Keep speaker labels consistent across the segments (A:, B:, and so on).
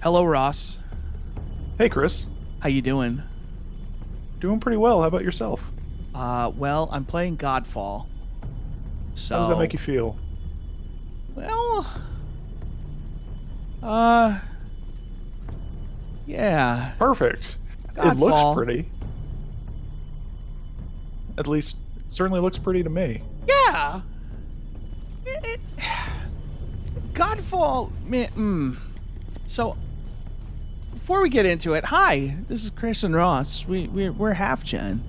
A: Hello, Ross.
B: Hey, Chris.
A: How you doing?
B: Doing pretty well. How about yourself?
A: Well, I'm playing Godfall.
B: How does that
A: So,
B: make you feel?
A: well, uh, yeah,
B: Perfect. It looks
A: Godfall.
B: pretty. At least, it certainly looks pretty to me.
A: Yeah. Godfall, man. So, before we get into it, hi, this is Chris and Ross. We're HalfGen,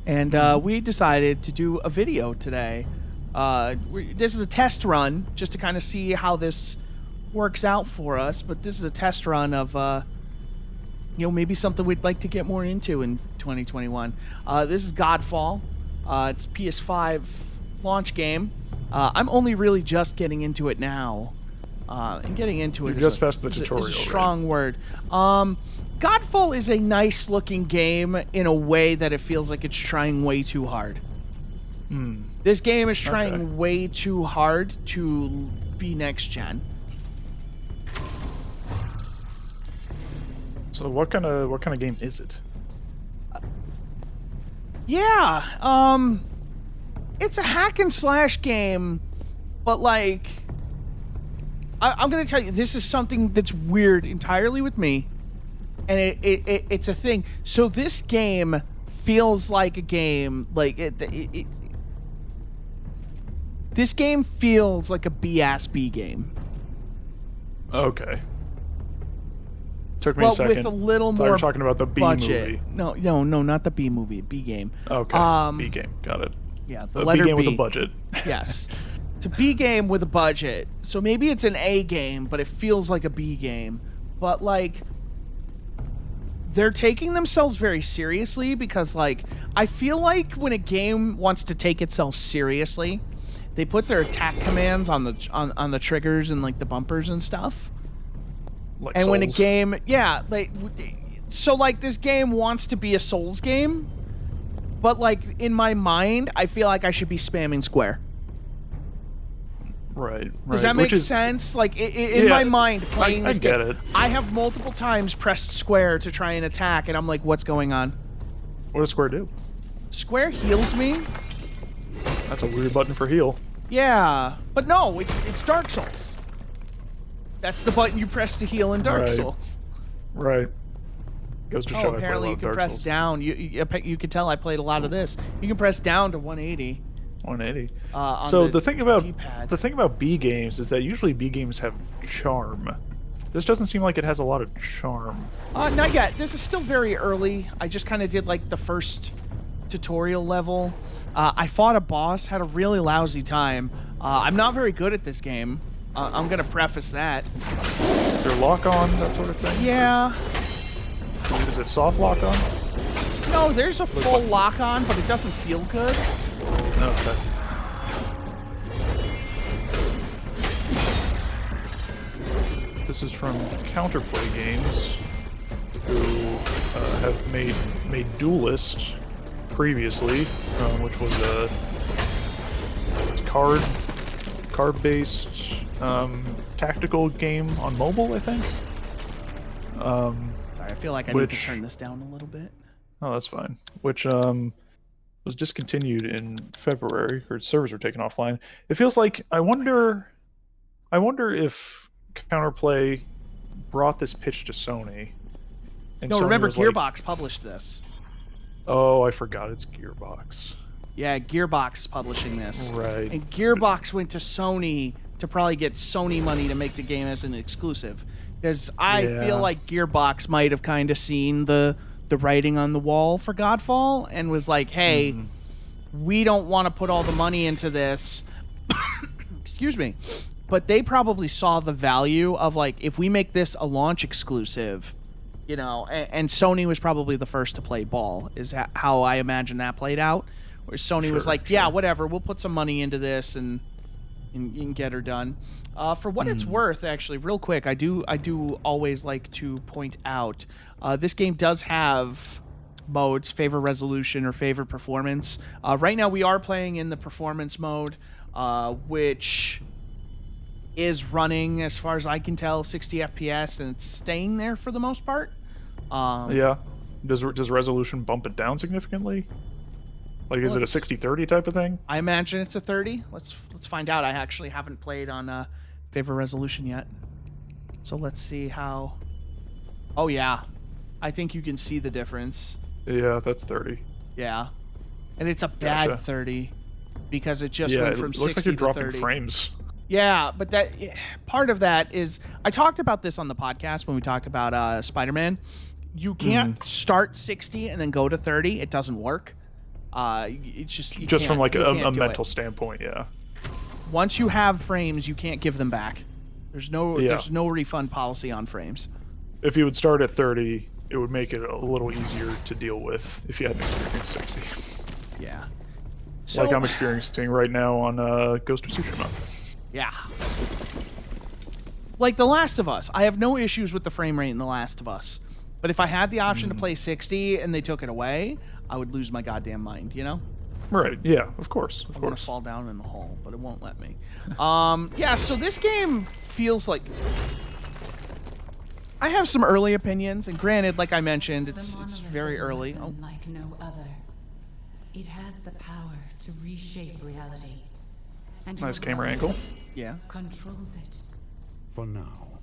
A: and we decided to do a video today. This is a test run just to kind of see how this works out for us. But this is a test run of, maybe something we'd like to get more into in 2021. This is Godfall. It's a PS5 launch game. I'm only really just getting into it now. And getting into it
B: You're just past the tutorial,
A: is a strong word. Godfall is a nice looking game in a way that it feels like it's trying way too hard. This game is trying way too hard to be next gen.
B: So what kind of game is it?
A: Yeah, it's a hack and slash game, but like, I'm gonna tell you, this is something that's weird entirely with me, and it's a thing. So this game feels like a game, like this game feels like a BSB game.
B: Okay. Took me a second.
A: With a little
B: Thought
A: more
B: you were talking about the B
A: budget.
B: movie.
A: No, not the B movie. B game.
B: Okay. B game. Got it.
A: Yeah, the
B: A
A: letter
B: B game
A: B.
B: with a budget.
A: Yes. It's a B game with a budget. So maybe it's an A game, but it feels like a B game. But, like, they're taking themselves very seriously because, like, I feel like when a game wants to take itself seriously, they put their attack commands on the triggers and, like, the bumpers and stuff.
B: Like
A: And
B: Souls.
A: when a game, yeah, like, so, like, this game wants to be a Souls game, but, like, in my mind, I feel like I should be spamming square.
B: Right.
A: Does that make sense? Like, in my mind, playing this game,
B: I get it.
A: I have multiple times pressed square to try and attack, and I'm like, what's going on?
B: What does Square do?
A: Square heals me?
B: That's a weird button for heal.
A: Yeah, but no, it's Dark Souls. That's the button you press to heal in Dark Souls.
B: Right. Goes to show I play a
A: apparently
B: lot
A: you
B: of
A: can
B: Dark
A: press
B: Souls.
A: down. You can tell I played a lot of this. You can press down to 180.
B: 180.
A: On
B: So the thing about
A: D-pad.
B: B games is that usually B games have charm. This doesn't seem like it has a lot of charm.
A: Not yet. This is still very early. I just kind of did like the first tutorial level. I fought a boss, had a really lousy time. I'm not very good at this game. I'm gonna preface that.
B: Is there lock on, that sort of thing?
A: Yeah.
B: Is it soft lock on?
A: No, there's a full lock on, but it doesn't feel good.
B: Okay. This is from Counterplay Games, who have made Duelist previously, which was a card-based tactical game on mobile, I think.
A: Sorry, I feel like I need to turn this down a little bit.
B: Oh, that's fine. Which was discontinued in February, or its servers were taken offline. It feels like I wonder if Counterplay brought this pitch to Sony. And
A: No,
B: Sony
A: remember
B: was
A: Gearbox published this.
B: Oh, I forgot it's Gearbox.
A: Yeah, Gearbox is publishing this.
B: Right.
A: And Gearbox went to Sony to probably get Sony money to make the game as an exclusive. Because I feel like Gearbox might have kind of seen the writing on the wall for Godfall and was like, hey, we don't want to put all the money into this. Excuse me. But they probably saw the value of, like, if we make this a launch exclusive, and Sony was probably the first to play ball, is how I imagine that played out. Where Sony was like, yeah, whatever, we'll put some money into this and get her done. For what it's worth, actually, real quick, I do always like to point out, this game does have modes, favor resolution or favor performance. Right now we are playing in the performance mode, which is running, as far as I can tell, 60 FPS, and it's staying there for the most part.
B: Yeah. Does resolution bump it down significantly? Like, is it a 60-30 type of thing?
A: I imagine it's a 30. Let's find out. I actually haven't played on favorite resolution yet. So let's see how... Oh, yeah. I think you can see the difference.
B: Yeah, that's 30.
A: Yeah. And it's a bad
B: Gotcha.
A: 30 because it just went from 60
B: it looks like you're
A: to
B: dropping
A: 30.
B: frames.
A: Yeah, but that part of that is... I talked about this on the podcast when we talked about Spider-Man. You can't start 60 and then go to 30. It doesn't work. It's just
B: From like a
A: do
B: mental
A: it.
B: standpoint, yeah.
A: Once you have frames, you can't give them back. There's no refund policy on frames.
B: If you would start at 30, it would make it a little easier to deal with if you hadn't experienced 60.
A: Yeah. So,
B: Like I'm experiencing right now on Ghost of Tsushima.
A: Yeah. Like The Last of Us, I have no issues with the frame rate in The Last of Us. But if I had the option to play 60 and they took it away, I would lose my goddamn mind, you know?
B: Right, yeah, of course,
A: I want to fall down in the hole, but it won't let me. Yeah, so this game feels like... I have some early opinions, and granted, like I mentioned, it's very early. Oh.
C: Like no other. It has the power to reshape reality. And
B: Nice
C: your
B: camera
C: brother
B: angle.
A: Yeah.
C: controls it.
D: For now.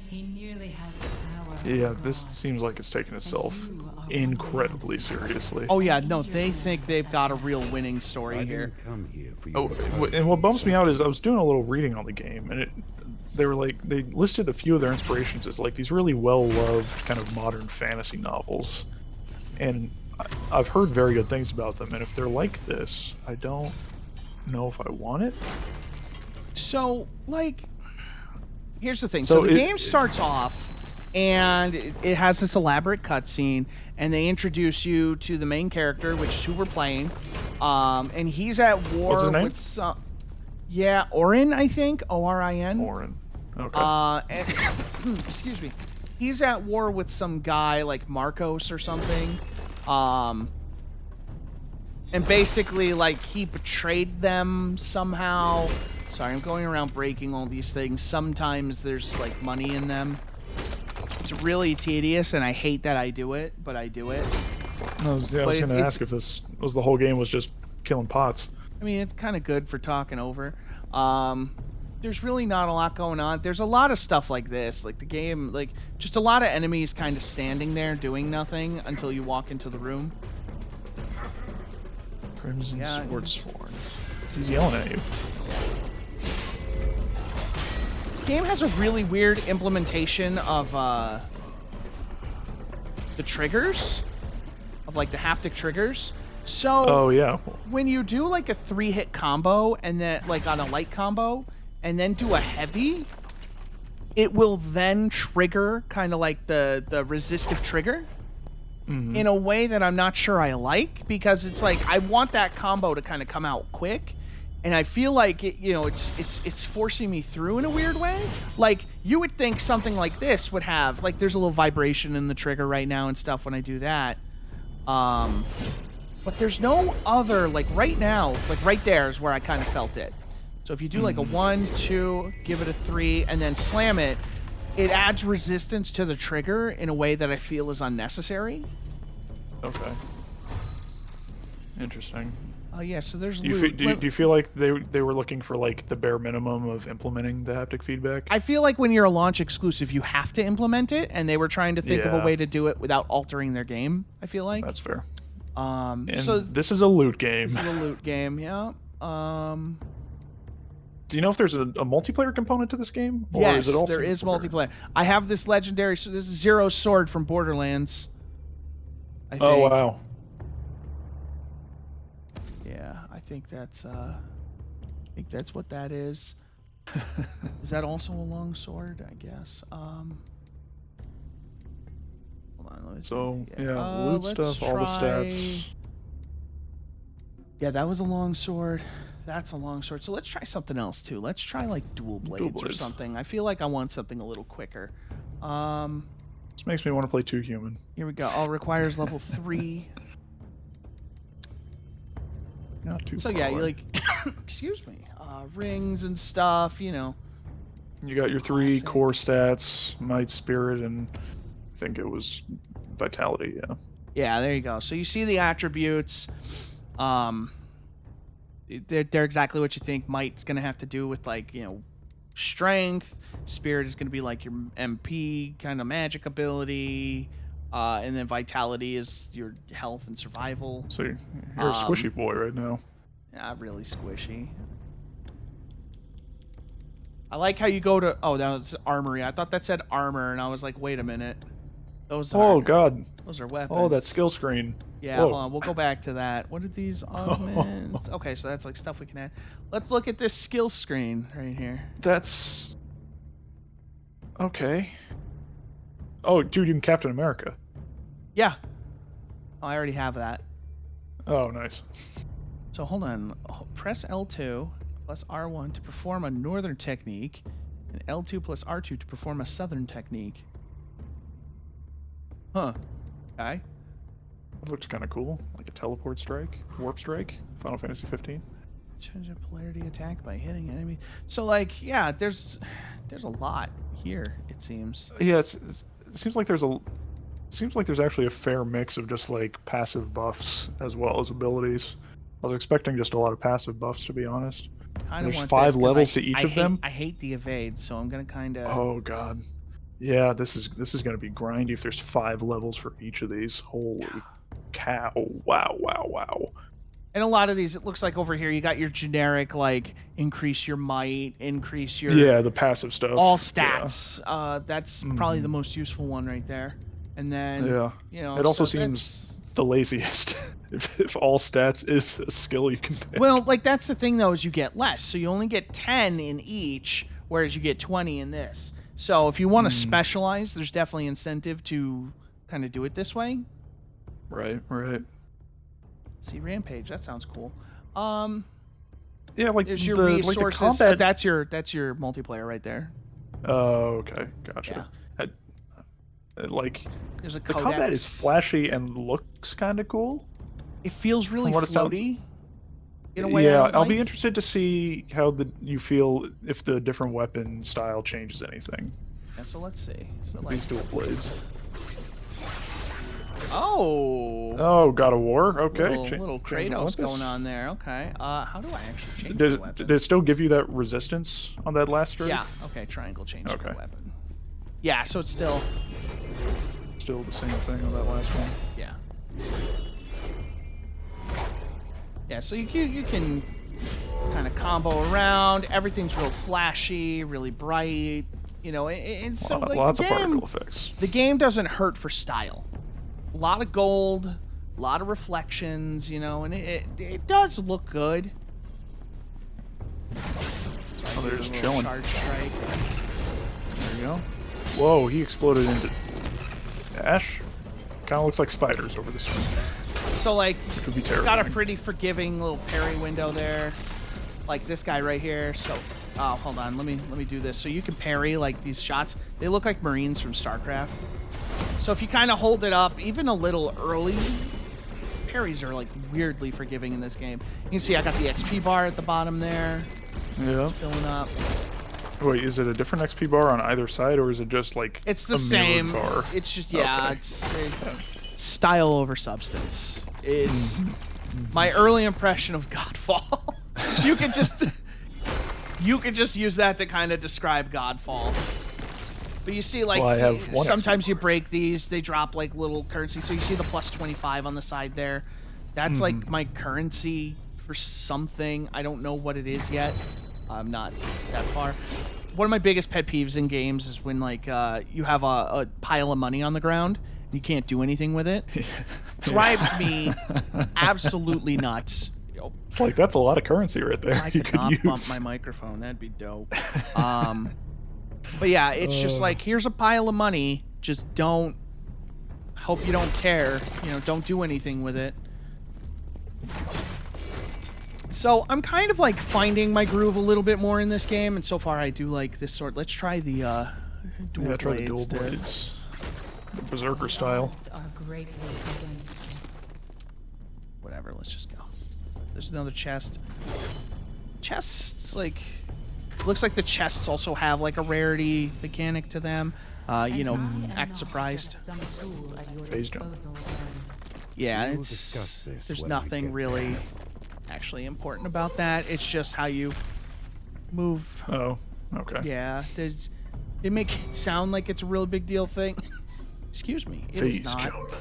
C: He nearly has the power.
B: Yeah,
C: of
B: this
C: God.
B: seems like it's taking itself incredibly seriously.
A: Oh, yeah, no, they think they've got a real winning story
D: I
A: here.
D: didn't come here for
B: Oh,
D: your
B: and what bumps me out is I was doing a little reading on the game, and they listed a few of their inspirations as like these really well-loved kind of modern fantasy novels, and I've heard very good things about them. And if they're like this, I don't know if I want it.
A: So, like, here's the thing. So the game starts off, and it has this elaborate cutscene, and they introduce you to the main character, which is who we're playing. And he's at war
B: What's his name?
A: with some... Yeah, Orin, I think. O-R-I-N.
B: Orin. Okay.
A: And, excuse me. He's at war with some guy like Marcos or something. And basically, like, he betrayed them somehow. Sorry, I'm going around breaking all these things. Sometimes there's, like, money in them. It's really tedious, and I hate that I do it, but I do it.
B: I was going to ask if this was the whole game was just killing pots.
A: I mean, it's kind of good for talking over. There's really not a lot going on. There's a lot of stuff like this. Like, the game, like, just a lot of enemies kind of standing there doing nothing until you walk into the room.
B: Crimson Sword Sworn. He's yelling at you.
A: The game has a really weird implementation of the triggers, of like the haptic triggers. So
B: Oh yeah.
A: when you do like a 3-hit combo and then like on a light combo and then do a heavy, it will then trigger kind of like the resistive trigger in a way that I'm not sure I like, because it's like I want that combo to kind of come out quick. And I feel like it, you know, it's forcing me through in a weird way. Like, you would think something like this would have, like, there's a little vibration in the trigger right now and stuff when I do that. But there's no other, like, right now, like, right there is where I kind of felt it. So if you do, like, a 1, 2, give it a 3, and then slam it, it adds resistance to the trigger in a way that I feel is unnecessary.
B: Okay. Interesting.
A: Oh, yeah, so there's
B: Do you feel like they were looking for like the bare minimum of implementing the haptic feedback?
A: I feel like when you're a launch exclusive, you have to implement it, and they were trying to think of a way to do it without altering their game, I feel like.
B: That's fair.
A: And
B: So this is a loot game.
A: This is a loot game, yeah.
B: Do you know if there's a multiplayer component to this game? Or
A: Yes,
B: is it also
A: there is multiplayer. I have this legendary... So this is Zero's sword from Borderlands, I think.
B: Oh, wow.
A: Yeah, I think that's what that is. Is that also a long sword? I guess. Hold on, let me see.
B: So, yeah, loot stuff, all the stats.
A: Yeah, that was a long sword. That's a long sword. So let's try something else, too. Let's try, like, dual blades or something. I feel like I want something a little quicker.
B: This makes me want to play 2 Human.
A: Here we go. All requires level 3.
B: Not too
A: So
B: far
A: yeah,
B: away.
A: you like, excuse me, rings and stuff, you know.
B: You got your 3 core stats: might, spirit, and I think it was vitality. Yeah.
A: Yeah, there you go. So you see the attributes. They're exactly what you think. Might's gonna have to do with, like, strength. Spirit is gonna be like your MP kind of magic ability, and then vitality is your health and survival.
B: So you're a squishy boy right now.
A: Not really squishy. I like how you go to... Oh, that was armory. I thought that said armor, and I was like, wait a minute. Those are...
B: Oh, God.
A: Those are weapons.
B: Oh, that skill screen.
A: Yeah,
B: Whoa.
A: hold on. We'll go back to that. What are these augments? Okay, so that's like stuff we can add. Let's look at this skill screen right here.
B: That's... Okay. Oh, dude, you can Captain America.
A: Yeah. Oh, I already have that.
B: Oh, nice.
A: So hold on. Press L2 plus R1 to perform a northern technique, and L2 plus R2 to perform a southern technique. Huh. Okay.
B: That looks kind of cool. Like a teleport strike, warp strike, Final Fantasy 15.
A: Change the polarity attack by hitting enemy. So, like, yeah, there's a lot here, it seems.
B: Yeah, it seems like there's actually a fair mix of just like passive buffs as well as abilities. I was expecting just a lot of passive buffs, to be honest. There's 5 levels to each of them.
A: I hate the evade, so I'm gonna kind of...
B: Oh god, yeah, this is gonna be grindy if there's 5 levels for each of these. Holy cow! Wow.
A: And a lot of these, it looks like over here you got your generic, like, increase your might, increase your...
B: Yeah, the passive stuff.
A: All stats. Yeah. That's probably the most useful one right there. And then,
B: it also seems the laziest. if all stats is a skill you can pick.
A: Well, like, that's the thing, though, is you get less. So you only get 10 in each, whereas you get 20 in this. So if you want to specialize, there's definitely incentive to kind of do it this way.
B: Right.
A: See, Rampage, that sounds cool.
B: Yeah, like
A: there's your
B: the,
A: resources.
B: Like the combat...
A: that's your multiplayer right there.
B: Oh, okay, gotcha.
A: Yeah.
B: Like,
A: there's a
B: the
A: codex.
B: combat is flashy and looks kind of cool.
A: It feels really floaty. In a way,
B: yeah, I'll be interested to see how you feel if the different weapon style changes anything.
A: Yeah, so let's see. So
B: these dual blades.
A: Oh,
B: God of War. Okay,
A: little Kratos going on there. Okay. How do I actually change the weapon?
B: Did it still give you that resistance on that last strike?
A: Yeah. Okay. Triangle change the weapon. Yeah. So it's still
B: the same thing on that last one.
A: Yeah. Yeah. So you can kind of combo around. Everything's real flashy, really bright. And so like
B: lots of particle effects.
A: The game doesn't hurt for style. A lot of gold, a lot of reflections, and it does look good.
B: Oh, they're just chilling.
A: Charge strike.
B: There you go. Whoa, he exploded into ash. Kind of looks like spiders over the screen.
A: So, like,
B: which would be terrifying.
A: Got a pretty forgiving little parry window there. Like this guy right here. So, hold on. Let me do this. So you can parry, like, these shots. They look like Marines from StarCraft. So if you kind of hold it up, even a little early, parries are, like, weirdly forgiving in this game. You can see I got the XP bar at the bottom there.
B: Yeah.
A: It's filling up.
B: Wait, is it a different XP bar on either side, or is it just, like,
A: it's the
B: a
A: same
B: bar?
A: It's just, yeah, okay. It's style over substance is my early impression of Godfall. You could just use that to kind of describe Godfall. But you see, like, sometimes you break these, they drop, like, little currency. So you see the plus 25 on the side there. That's, like, my currency for something. I don't know what it is yet. I'm not that far. One of my biggest pet peeves in games is when, like, you have a pile of money on the ground and you can't do anything with it. Drives me absolutely nuts.
B: It's like, that's a lot of currency right there.
A: I could not bump my microphone. That'd be dope. But yeah, it's just like, here's a pile of money. Just don't... Hope you don't care. Don't do anything with it. So I'm kind of, like, finding my groove a little bit more in this game, and so far I do like this sort. Let's try the dual
B: try the dual blades. The Berserker style.
A: Whatever, let's just go. There's another chest. Chest's, like... Looks like the chests also have like a rarity mechanic to them. You know, act surprised.
B: Phase jump.
A: Yeah,
D: We'll discuss this
A: there's
D: when we
A: nothing
D: get
A: really
D: there.
A: actually important about that. It's just how you move.
B: Oh, okay.
A: Yeah, they make it sound like it's a real big deal thing. Excuse me, it is
B: Phase
A: not.
B: jump.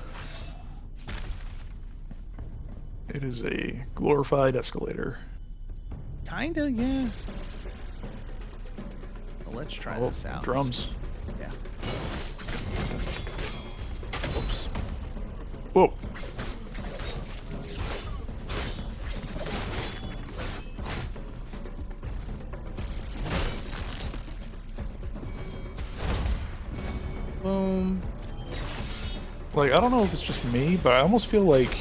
B: It is a glorified escalator.
A: Kinda, yeah. Well, let's try
B: Oh,
A: this out.
B: drums.
A: Yeah.
B: Oops. Whoa.
A: Boom.
B: Like, I don't know if it's just me, but I almost feel like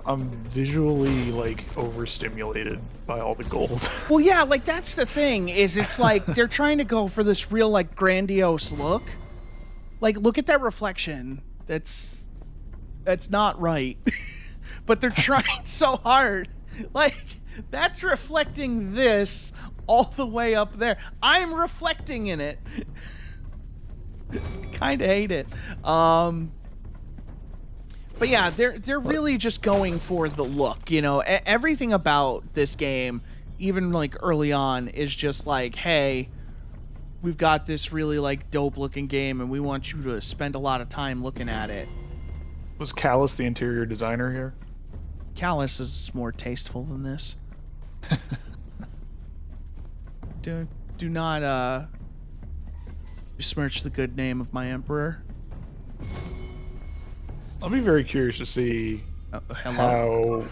B: I'm visually, like, overstimulated by all the gold.
A: Well, yeah, like that's the thing is it's like they're trying to go for this real like grandiose look. Like look at that reflection. That's not right. But they're trying so hard. Like that's reflecting this all the way up there. I'm reflecting in it. Kind of hate it. But yeah, they're really just going for the look, you know. Everything about this game, even like early on, is just like, hey, we've got this really like dope looking game, and we want you to spend a lot of time looking at it.
B: Was Callus the interior designer here?
A: Callus is more tasteful than this. Do not besmirch the good name of my emperor.
B: I'll be very curious to see
A: Hello.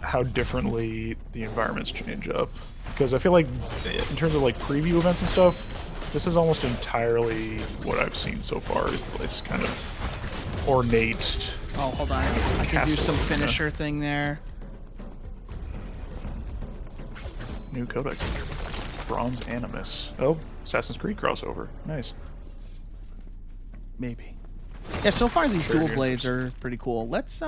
B: how differently the environments change up, because I feel like in terms of like preview events and stuff, this is almost entirely what I've seen so far is this kind of ornate.
A: Oh, hold on. I can do some finisher thing there.
B: New codex entry. Bronze Animus. Oh, Assassin's Creed crossover. Nice.
A: Maybe. Yeah, so far these
B: Very
A: dual
B: good.
A: blades are pretty cool. Let's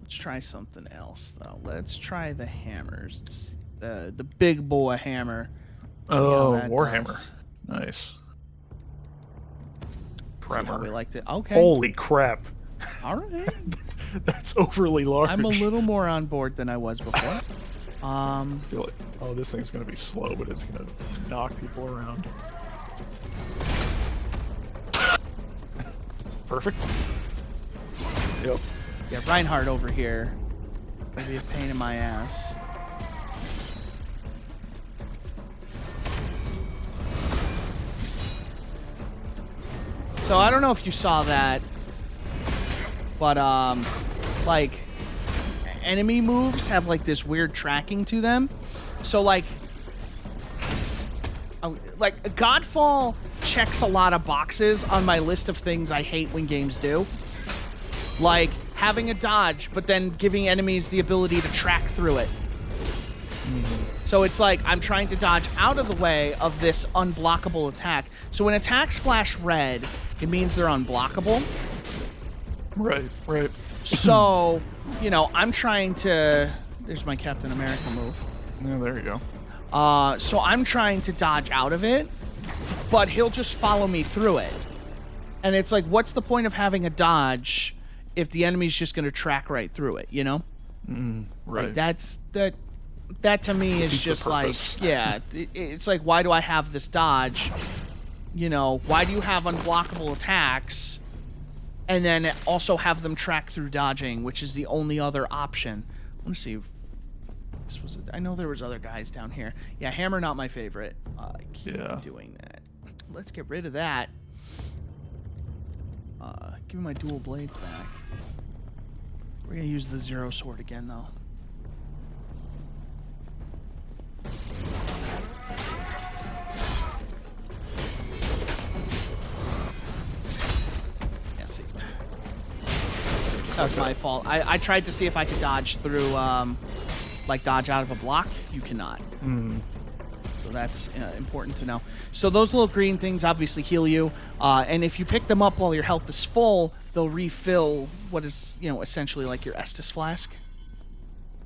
A: try something else though. Let's try the hammers. It's the big boy hammer. See how
B: Oh,
A: that
B: Warhammer.
A: does.
B: Nice.
A: See how we
B: Tremor.
A: liked it. Okay.
B: Holy crap.
A: All right.
B: That's overly large.
A: I'm a little more on board than I was before.
B: I feel like, oh, this thing's gonna be slow, but it's gonna knock people around. Perfect. Yep.
A: Yeah, Reinhardt over here. Gonna be a pain in my ass. So I don't know if you saw that, but like enemy moves have like this weird tracking to them. So like Godfall checks a lot of boxes on my list of things I hate when games do. Like having a dodge, but then giving enemies the ability to track through it. So it's like I'm trying to dodge out of the way of this unblockable attack. So when attacks flash red, it means they're unblockable.
B: Right, right.
A: So, you know, I'm trying to... There's my Captain America move.
B: Yeah, there you go.
A: So I'm trying to dodge out of it, but he'll just follow me through it. And it's like, what's the point of having a dodge if the enemy's just going to track right through it, you know?
B: Right.
A: Like that to me is
B: Defeats the
A: just like,
B: purpose.
A: yeah, it's like, why do I have this dodge? You know, why do you have unblockable attacks and then also have them track through dodging, which is the only other option? I want to see if this was I know there was other guys down here. Yeah, hammer not my favorite. Keep
B: Yeah.
A: doing that. Let's get rid of that. Give me my dual blades back. We're gonna use the zero sword again though. Yeah, see. That was my fault. I tried to see if I could dodge through, like dodge out of a block. You cannot. So that's important to know. So those little green things obviously heal you, and if you pick them up while your health is full, they'll refill what is, you know, essentially like your Estus flask.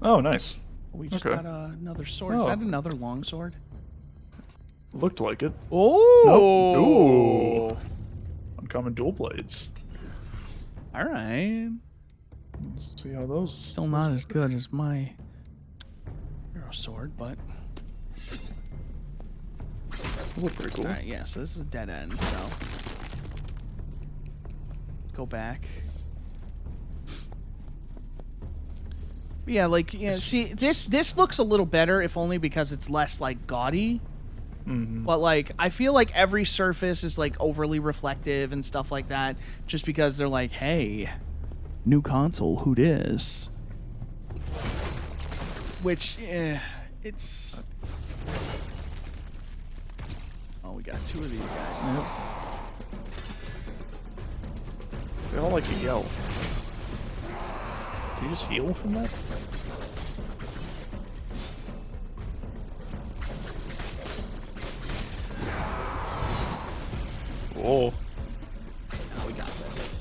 B: Oh, nice.
A: We just
B: Okay.
A: got another sword. Is
B: Oh.
A: that another long sword?
B: Looked like it.
A: Oh!
B: Nope. Ooh. Uncommon dual blades.
A: All right.
B: Let's see how those.
A: Still not as good as my hero sword, but
B: They look pretty cool.
A: all right. Yeah. So this is a dead end. So let's go back. Yeah, like see, this looks a little better, if only because it's less like gaudy.
B: Mm-hmm.
A: But like, I feel like every surface is like overly reflective and stuff like that, just because they're like, hey, new console, who dis? Which, it's. Oh, we got two of these guys now.
B: They all like to yell. Can you just heal from that? Whoa.
A: Now we got this.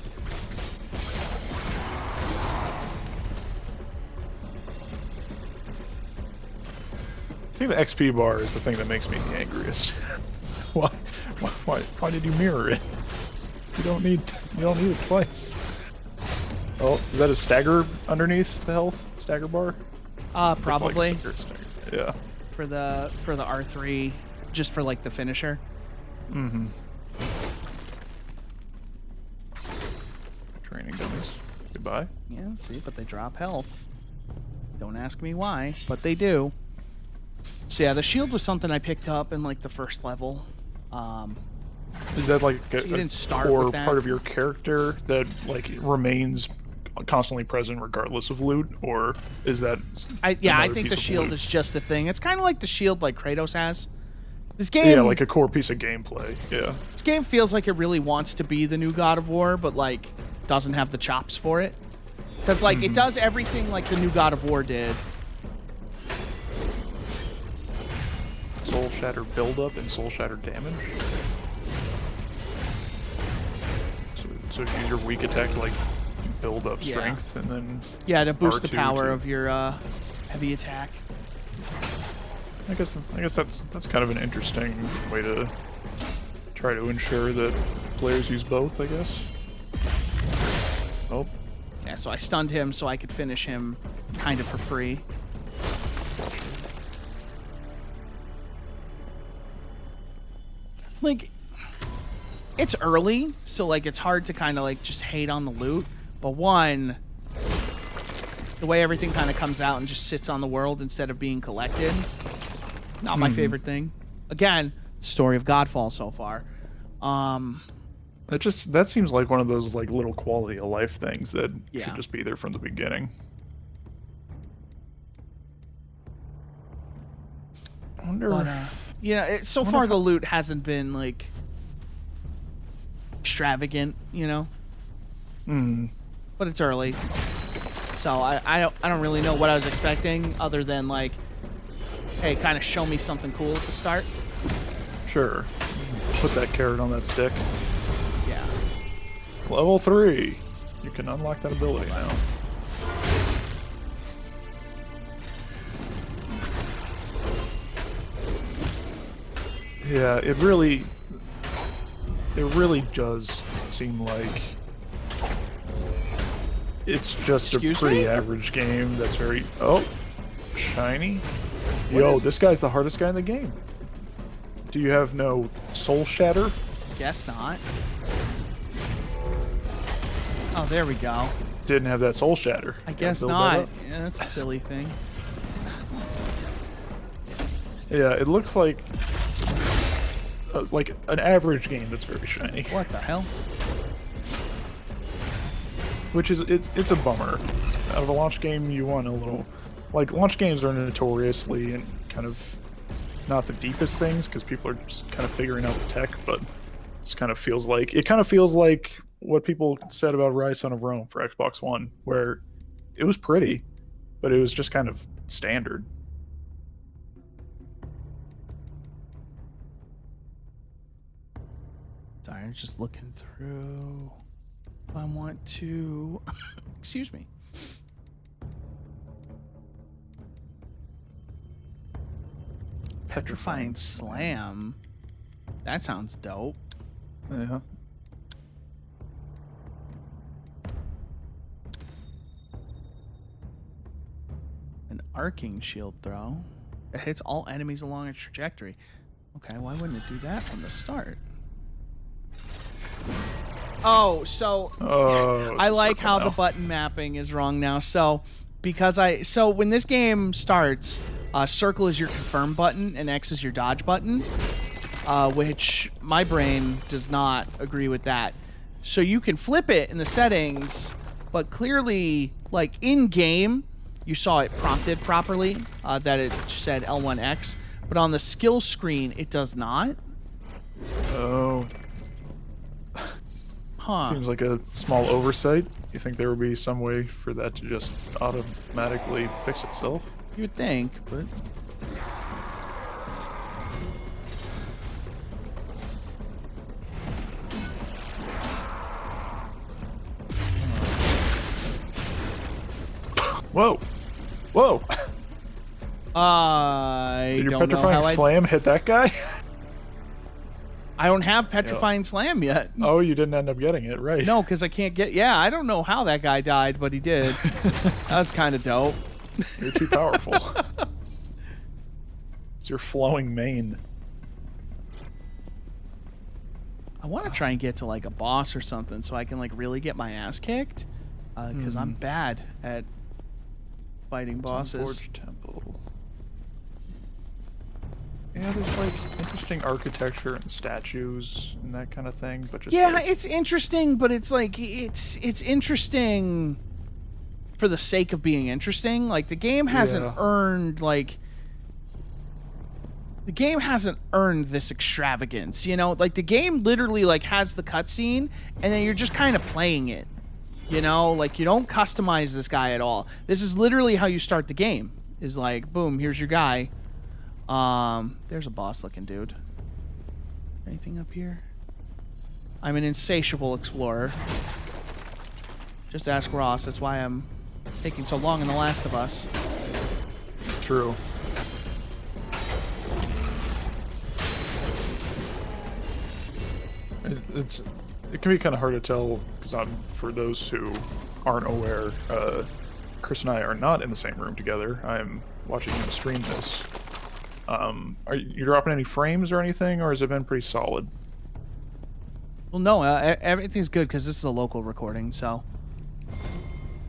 B: I think the XP bar is the thing that makes me the angriest. Why did you mirror it? You don't need it twice. Oh, is that a stagger underneath the health stagger bar?
A: Probably
B: Stagger. Yeah.
A: for the R3, just for like the finisher.
B: Mm-hmm. Training dummies. Goodbye.
A: Yeah, see, but they drop health. Don't ask me why, but they do. So yeah, the shield was something I picked up in like the first level.
B: Is that like a,
A: you didn't start
B: core
A: with that?
B: part of your character that like remains constantly present regardless of loot, or is that?
A: I
B: another
A: think
B: piece
A: the
B: of
A: shield
B: loot?
A: is just a thing. It's kind of like the shield like Kratos has. This game,
B: Yeah, like a core piece of gameplay. Yeah.
A: this game feels like it really wants to be the new God of War, but like doesn't have the chops for it. Because like it does everything like the new God of War did.
B: Soul Shatter buildup and Soul Shatter damage. So you use your weak attack to like build up
A: Yeah.
B: strength, and then
A: Yeah, to boost the
B: R2
A: power
B: to-
A: of your heavy attack.
B: I guess that's kind of an interesting way to try to ensure that players use both. I guess. Oh,
A: Yeah, so I stunned him so I could finish him kind of for free. Like, it's early, so like it's hard to kind of like just hate on the loot. But one, the way everything kind of comes out and just sits on the world instead of being collected, not my favorite thing. Again, story of Godfall so far.
B: that seems like one of those like little quality of life things that
A: Yeah.
B: should just be there from the beginning. I wonder.
A: But so far the loot hasn't been like extravagant, you know. But it's early, so I don't really know what I was expecting other than like, hey, kind of show me something cool at the start.
B: Sure. Put that carrot on that stick.
A: Yeah.
B: Level 3. You can unlock that ability now. Yeah, it really does seem like it's just
A: Excuse
B: a pretty
A: me?
B: average game that's very shiny. Yo,
A: is-
B: this guy's the hardest guy in the game. Do you have no soul shatter?
A: Guess not. Oh, there we go.
B: Didn't have that soul shatter.
A: I
B: Gotta
A: guess
B: build that
A: not.
B: up.
A: Yeah, that's a silly thing.
B: Yeah, it looks like an average game that's very shiny,
A: What the hell?
B: which is it's a bummer. Out of a launch game, you want a little like launch games are notoriously and kind of not the deepest things because people are just kind of figuring out the tech, but it kind of feels like what people said about Rise Son of Rome for Xbox One, where it was pretty, but it was just kind of standard.
A: Sorry, I'm just looking through. If I want to, excuse me. Petrifying Slam. That sounds dope.
B: Yeah.
A: An arcing shield throw. It hits all enemies along its trajectory. Okay, why wouldn't it do that from the start? Oh, so I like how the button mapping is wrong now. So when this game starts, circle is your confirm button and X is your dodge button, which my brain does not agree with that. So you can flip it in the settings, but clearly, like in game, you saw it prompted properly, that it said L1X, but on the skill screen, it does not.
B: Oh.
A: Huh.
B: Seems like a small oversight. You think there would be some way for that to just automatically fix itself?
A: You would think, but...
B: Whoa! Whoa!
A: I
B: Did your
A: don't know
B: Petrifying
A: how
B: Slam hit that guy?
A: I don't have Petrifying Slam yet.
B: Oh, you didn't end up getting it, right?
A: No, because I can't get... Yeah, I don't know how that guy died, but he did. That was kind of dope.
B: You're too powerful. It's your flowing mane.
A: I want to try and get to, like, a boss or something so I can, like, really get my ass kicked. Because I'm bad at fighting bosses.
B: Forge Temple. Yeah, there's like interesting architecture and statues and that kind of thing, but just
A: Yeah,
B: like,
A: it's interesting, but it's like it's interesting for the sake of being interesting. Like the game hasn't earned this extravagance, you know? Like the game literally like has the cutscene and then you're just kind of playing it. You know, like you don't customize this guy at all. This is literally how you start the game. Is like, boom, here's your guy. There's a boss-looking dude. Anything up here? I'm an insatiable explorer. Just ask Ross. That's why I'm taking so long in The Last of Us.
B: true. It can be kind of hard to tell because for those who aren't aware, Chris and I are not in the same room together. I'm watching him stream this. Are you dropping any frames or anything, or has it been pretty solid?
A: Well, no, everything's good because this is a local recording, so...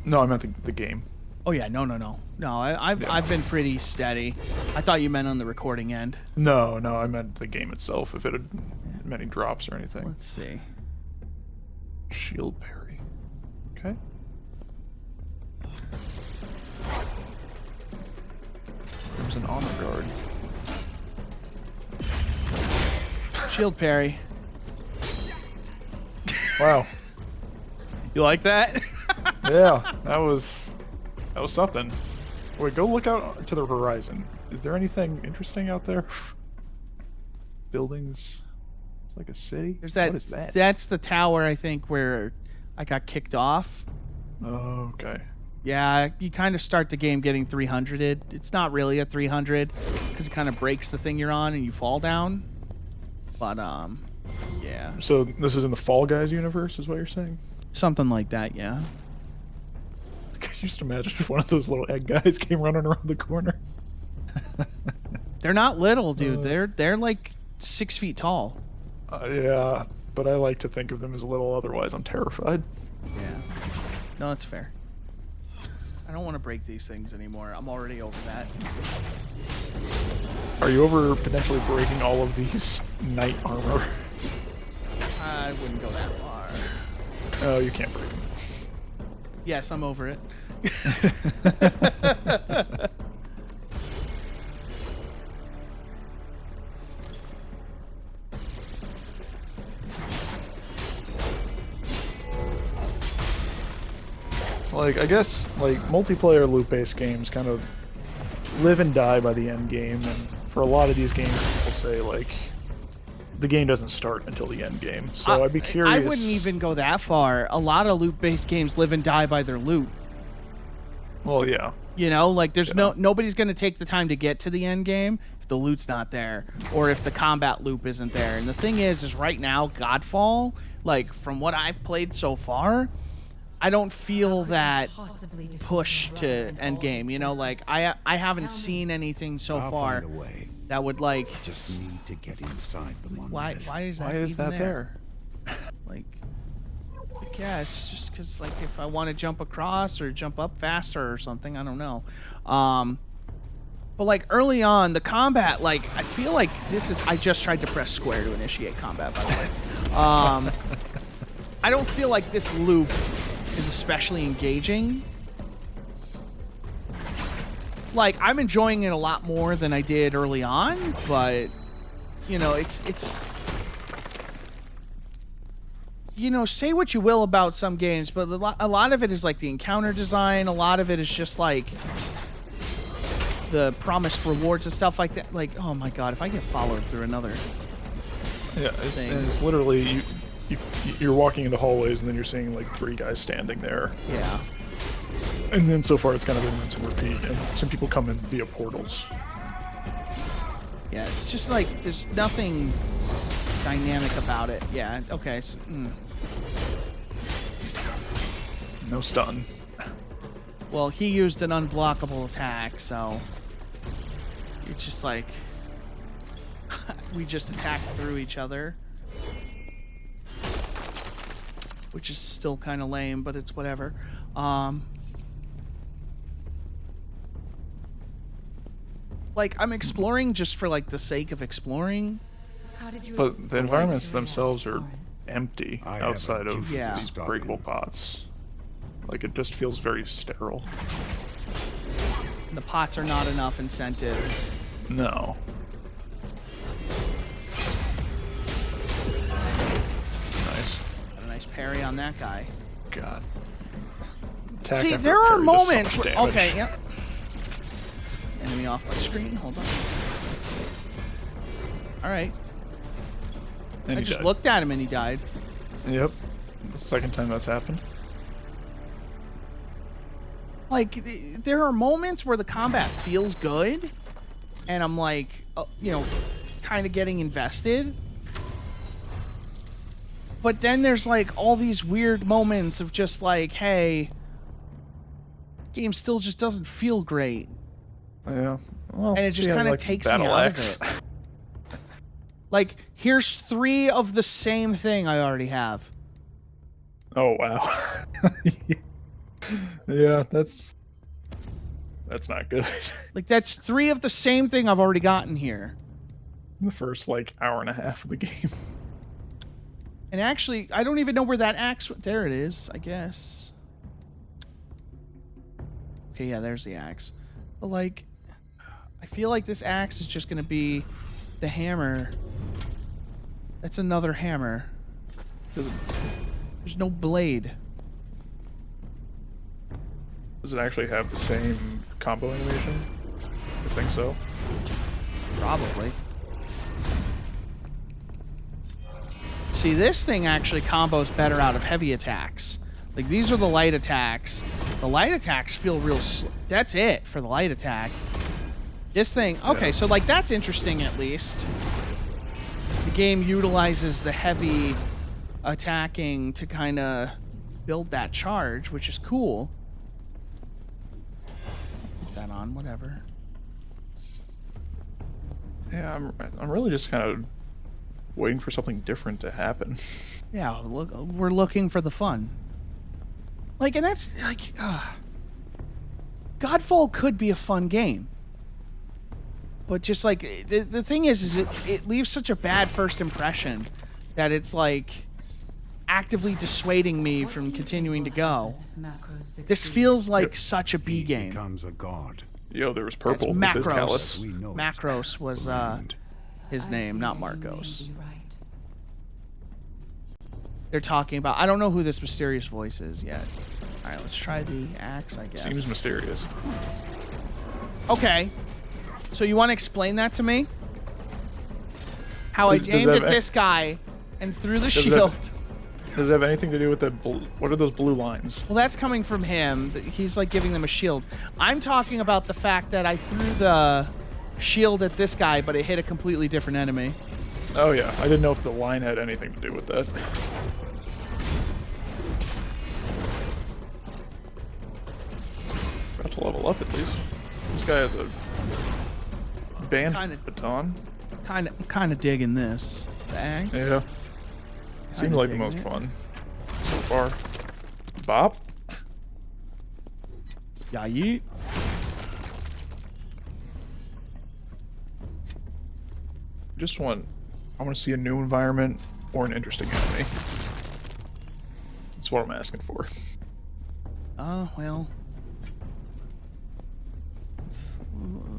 B: No, I meant the game.
A: Oh, yeah, no. No, I've been pretty steady. I thought you meant on the recording end.
B: No, I meant the game itself, if it had many drops or anything.
A: Let's see.
B: Shield parry. Okay. There's an honor guard.
A: Shield parry.
B: Wow.
A: You like that?
B: Yeah, that was something. Wait, go look out to the horizon. Is there anything interesting out there? Buildings. It's like a city.
A: There's that.
B: What is that?
A: That's the tower, I think, where I got kicked off.
B: Oh, okay.
A: Yeah, you kind of start the game getting 300'd. It's not really a 300 because it kind of breaks the thing you're on and you fall down. But yeah.
B: So this is in the Fall Guys universe, is what you're saying?
A: Something like that, yeah.
B: I used to imagine if one of those little egg guys came running around the corner.
A: They're not little, dude. They're like 6 feet tall.
B: Yeah, but I like to think of them as little. Otherwise, I'm terrified.
A: Yeah. No, it's fair. I don't want to break these things anymore. I'm already over that.
B: Are you over potentially breaking all of these knight armor?
A: I wouldn't go that far.
B: Oh, you can't break them.
A: Yes, I'm over it.
B: Like, I guess, like, multiplayer loot-based games kind of live and die by the end game, and for a lot of these games, people say, like, the game doesn't start until the end game. So I'd be curious.
A: I wouldn't even go that far. A lot of loot-based games live and die by their loot.
B: Well, yeah.
A: You know, like, there's nobody's going to take the time to get to the end game if the loot's not there, or if the combat loop isn't there. And the thing is right now, Godfall, like, from what I've played so far, I don't feel that push to endgame. You know, like, I haven't seen anything so
D: I'll
A: far
D: find a way.
A: that would, like...
D: Just need to get inside the monolith.
A: Why is that
B: Why is
A: even
B: that there?
A: Like, I guess just because, like, if I want to jump across or jump up faster or something, I don't know. But like early on, the combat, like, I feel like this is. I just tried to press square to initiate combat, by the way. I don't feel like this loop is especially engaging. Like, I'm enjoying it a lot more than I did early on, but you know, it's. You know, say what you will about some games, but a lot of it is like the encounter design. A lot of it is just like the promised rewards and stuff like that. Like, oh my god, if I get followed through another
B: it's literally you're walking into hallways and then you're seeing like 3 guys standing there.
A: Yeah.
B: And then so far it's kind of been rinse and repeat, and some people come in via portals.
A: Yeah, it's just like there's nothing dynamic about it. Yeah, okay. So,
B: No stun.
A: Well, he used an unblockable attack, so it's just like we just attacked through each other, which is still kind of lame, but it's whatever. Like, I'm exploring just for like the sake of exploring.
B: But the environments themselves are empty
D: I
B: outside
D: haven't
B: of
A: Yeah.
B: these breakable pots. Like, it just feels very sterile.
A: The pots are not enough incentive.
B: No. Nice.
A: Got a nice parry on that guy.
B: God. Attack
A: See,
B: after
A: there are
B: parry does so
A: moments.
B: much
A: Where,
B: damage.
A: okay, yep. Enemy off my screen. Hold on. All right.
B: And
A: I
B: he
A: just
B: died.
A: looked at him and he died.
B: Yep. The second time that's happened.
A: Like, there are moments where the combat feels good, and I'm like, you know, kind of getting invested. But then there's like all these weird moments of just like, hey, game still just doesn't feel great.
B: Yeah. Well,
A: And it just
B: see, I
A: kind of
B: like
A: takes me
B: Battle
A: out
B: Axe.
A: of it. Like, here's 3 of the same thing I already have.
B: Oh, wow. Yeah, that's not good.
A: Like, that's 3 of the same thing I've already gotten here.
B: The first, like, hour and a half of the game.
A: And actually, I don't even know where that axe... There it is, I guess. Okay, yeah, there's the axe. But, like, I feel like this axe is just going to be the hammer. That's another hammer. There's no blade.
B: Does it actually have the same combo animation? I think so.
A: Probably. See, this thing actually combos better out of heavy attacks. Like, these are the light attacks. The light attacks feel real... That's it for the light attack. This thing... Okay, so, like, that's interesting at least. The game utilizes the heavy attacking to kind of build that charge, which is cool. Put that on, whatever.
B: Yeah, I'm really just kind of waiting for something different to happen.
A: Yeah, look, we're looking for the fun. Like, and that's, like, Godfall could be a fun game. But just, like, the thing is it leaves such a bad first impression that it's, like, actively dissuading me from continuing to go. This feels like such a B
D: He
A: game.
D: becomes a god.
B: Yo, there was
A: It's
B: purple. This is
A: Macros.
B: Callus.
D: We know it's
A: Macros was,
D: earned.
A: his name, not Marcos.
C: You right.
A: They're talking about... I don't know who this mysterious voice is yet. Alright, let's try the axe, I guess.
B: Seems mysterious.
A: Okay. So you want to explain that to me? How I
B: Does
A: aimed
B: that
A: at
B: have-
A: this guy and threw the
B: that-
A: shield.
B: Does it have anything to do with the what are those blue lines?
A: Well, that's coming from him. He's like giving them a shield. I'm talking about the fact that I threw the shield at this guy, but it hit a completely different enemy.
B: Oh yeah, I didn't know if the line had anything to do with that. About to level up at least. This guy has a bandit baton.
A: Kind of digging this. The axe.
B: Yeah. Seems like the most fun so far. Bop.
A: Yeah, yeet.
B: I want to see a new environment or an interesting enemy. That's what I'm asking for.
A: Oh, well.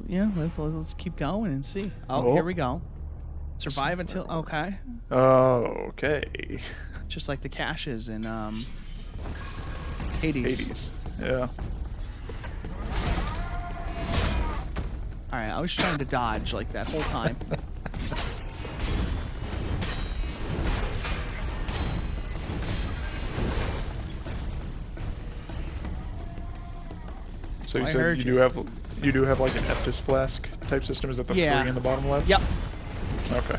A: Yeah, let's keep going and see. Oh, here we go. Survive until... Okay.
B: Oh, okay.
A: Just like the caches in Hades.
B: Yeah.
A: Alright, I was trying to dodge like that whole time.
B: So you said you do have like an Estus flask type system. Is that the 3 in the bottom left?
A: Yep.
B: Okay.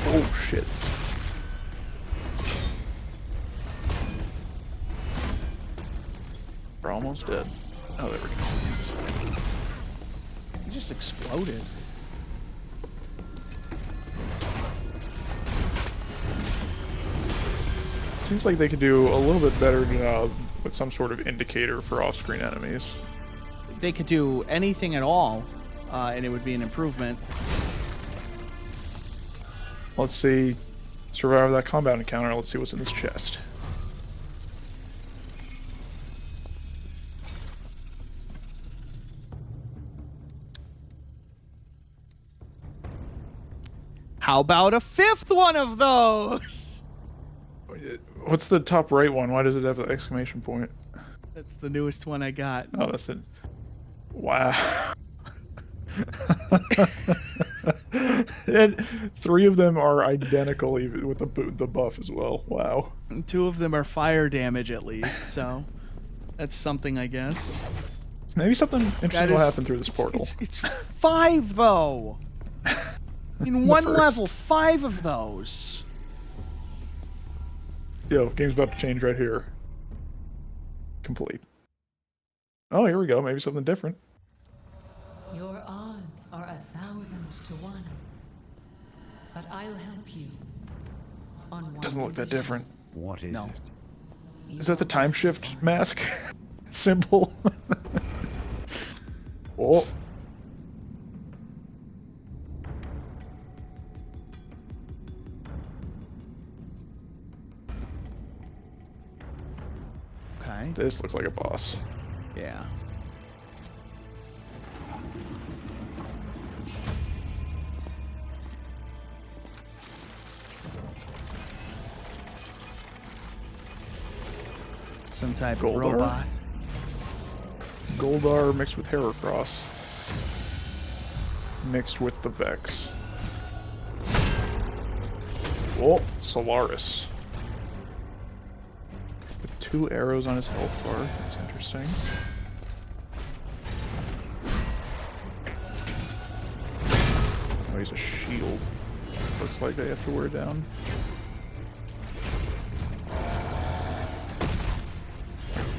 B: Oh shit. We're almost dead. Oh, there we go.
A: He just exploded.
B: Seems like they could do a little bit better job with some sort of indicator for off-screen enemies.
A: They could do anything at all, and it would be an improvement.
B: Let's see. Survive that combat encounter. Let's see what's in this chest.
A: How about a 5th one of those?
B: What's the top right one? Why does it have an exclamation point?
A: That's the newest one I got.
B: Oh, that's it. Wow. And 3 of them are identical, even with the buff as well. Wow.
A: And 2 of them are fire damage at least, so that's something, I guess.
B: Maybe something interesting will happen through this portal.
A: It's 5 though. In one level, 5 of those.
B: Yo, game's about to change right here. Complete. Oh, here we go. Maybe something different.
C: Your odds are 1,000 to 1. But I'll help you. On one
B: Doesn't look that
C: condition.
B: different.
D: What is it?
B: Is that the time shift mask symbol? Oh.
A: Okay.
B: This looks like a boss.
A: Yeah. Some type of
B: Goldar?
A: robot.
B: Goldar mixed with Heracross. Mixed with the Vex. Oh, Solaris. With 2 arrows on his health bar. That's interesting. Oh, he's a shield. Looks like they have to wear down.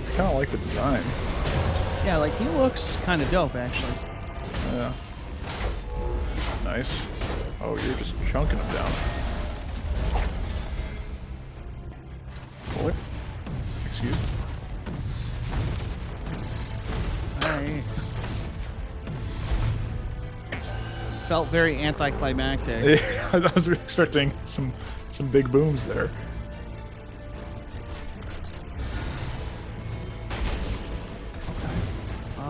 B: I kind of like the design.
A: Yeah, like he looks kind of dope actually.
B: Yeah. Nice. Oh, you're just chunking them down. What? Excuse me.
A: Alright. Felt very anticlimactic.
B: I was expecting some big booms there.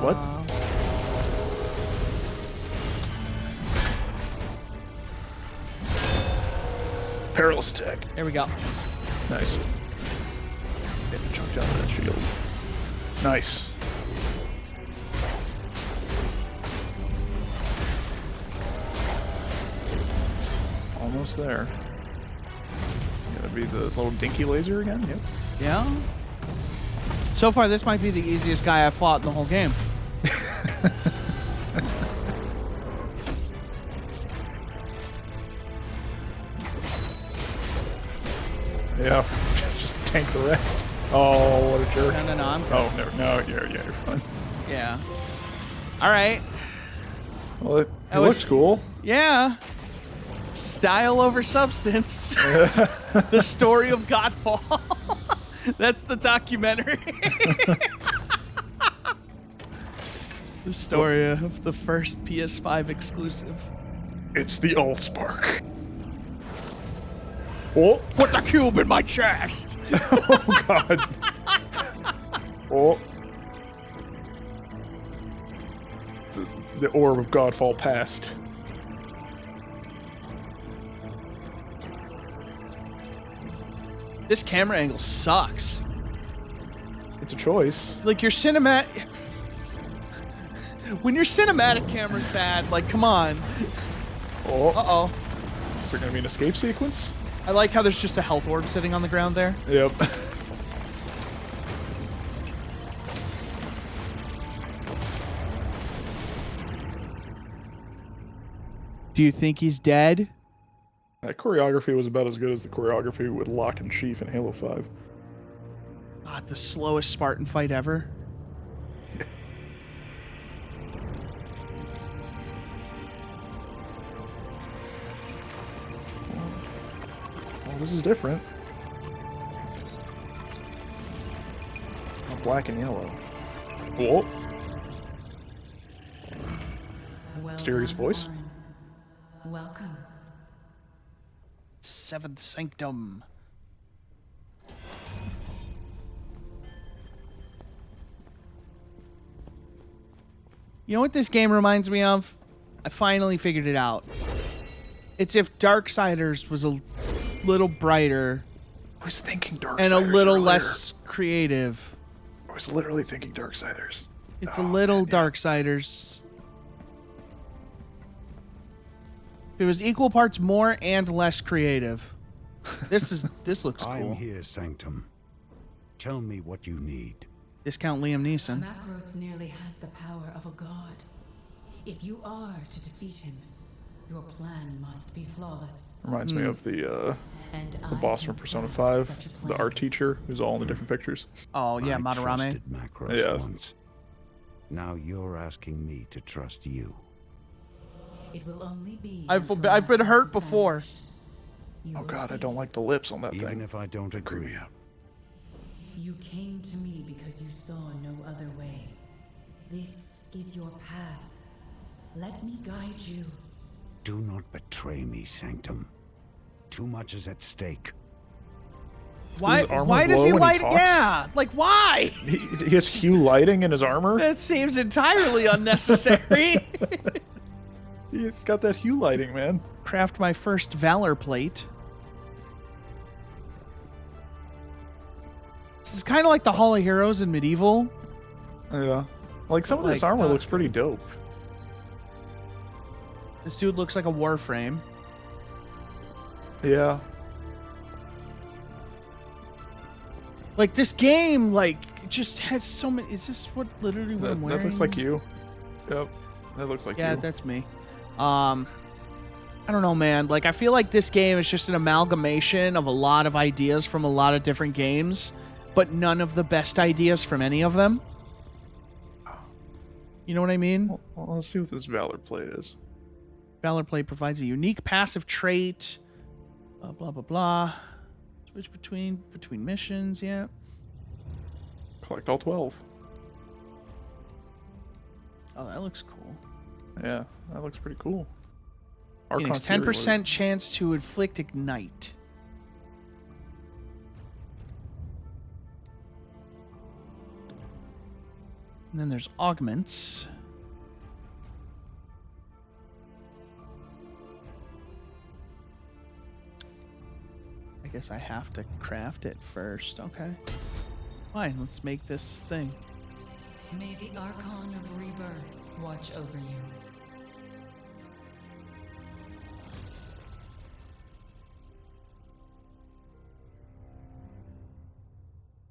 B: What? Perilous attack.
A: Here we go.
B: Nice. Get to chunk down that shield. Nice. Almost there. Gonna be the little dinky laser again? Yep.
A: Yeah. So far, this might be the easiest guy I've fought in the whole game.
B: Yeah, just tank the rest. Oh, what a jerk.
A: No, I'm good.
B: Oh, no, yeah, you're fine.
A: Yeah. All right.
B: Well, it
A: was-
B: looks cool.
A: Yeah. Style over substance. The story of Godfall. That's the documentary. The story of the first PS5 exclusive.
B: It's the Allspark. Oh,
A: Put the cube in my chest.
B: oh God. Oh. The orb of Godfall passed.
A: This camera angle sucks.
B: It's a choice.
A: Like your cinematic. When your cinematic camera's bad, like, come on.
B: Oh.
A: Uh-oh.
B: Is there going to be an escape sequence?
A: I like how there's just a health orb sitting on the ground there.
B: Yep.
A: Do you think he's dead?
B: That choreography was about as good as the choreography with Locke and Chief in Halo 5.
A: God, the slowest Spartan fight ever.
B: Well, this is different. Oh, black and yellow. Whoa.
C: Well
B: Mysterious
C: done,
B: voice?
C: Warren. Welcome.
A: Seventh Sanctum. You know what this game reminds me of? I finally figured it out. It's if Darksiders was a little brighter
B: I was thinking Darksiders
A: and a little
B: earlier.
A: less creative.
B: I was literally thinking Darksiders.
A: It's
B: Oh,
A: a little
B: man, yeah.
A: Darksiders. It was equal parts more and less creative. This looks
D: I'm
A: cool.
D: here, Sanctum. Tell me what you need.
A: Discount Liam Neeson.
C: Macros nearly has the power of a god. If you are to defeat him, your plan must be flawless.
B: Reminds me of the
C: And
B: boss from Persona 5, the art teacher, who's all in the different pictures.
A: Oh yeah,
D: I
A: Madarame.
D: trusted Macros
B: Yeah.
D: once. Now you're asking me to trust you.
C: It will only be
A: I've
C: until
A: I've been
C: Macros
A: hurt
C: is
A: before.
C: vanquished. You
B: Oh
C: will
B: God, I
C: see.
B: don't like the lips on that
D: Even
B: thing.
D: if I don't
B: They creep
D: agree.
B: me out.
C: You came to me because you saw no other way. This is your path. Let me guide you.
D: Do not betray me, Sanctum. Too much is at stake.
A: Why?
B: Does his armor
A: Why does
B: glow
A: he
B: when he
A: light?
B: talks?
A: Yeah, like why?
B: He has hue lighting in his armor.
A: That seems entirely unnecessary.
B: He's got that hue lighting, man.
A: Craft my first Valor plate. This is kind of like the Hall of Heroes in Medieval.
B: Yeah. Like, some of this
A: Like,
B: armor looks pretty dope.
A: This dude looks like a Warframe.
B: Yeah.
A: Like this game, like it just has so many. Is this what literally what I'm wearing?
B: That looks like you. Yep. That looks like
A: Yeah,
B: you.
A: that's me. I don't know, man. Like I feel like this game is just an amalgamation of a lot of ideas from a lot of different games, but none of the best ideas from any of them. You know what I mean?
B: Well, let's see what this Valor plate is.
A: Valor Plate provides a unique passive trait. Blah blah blah. Switch between missions. Yeah.
B: Collect all 12.
A: Oh, that looks cool.
B: Yeah, that looks pretty cool.
A: Phoenix,
B: Archon Fury
A: 10% chance to inflict ignite. And then there's augments. I guess I have to craft it first. Okay. Fine, let's make this thing.
C: May the Archon of Rebirth watch over you.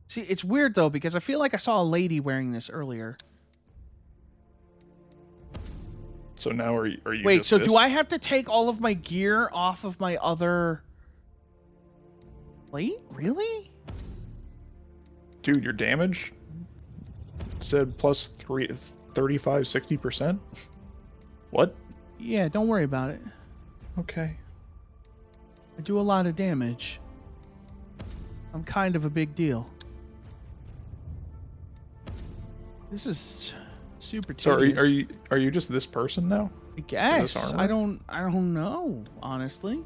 A: See, it's weird though because I feel like I saw a lady wearing this earlier.
B: So now are you
A: Wait,
B: just
A: so
B: this?
A: do I have to take all of my gear off of my other plate? Really?
B: Dude, your damage said plus 35, 60%? What?
A: Yeah, don't worry about it.
B: Okay.
A: I do a lot of damage. I'm kind of a big deal. This is super
B: So
A: tedious.
B: are you just this person now?
A: I guess.
B: this
A: I
B: armor?
A: don't know, honestly.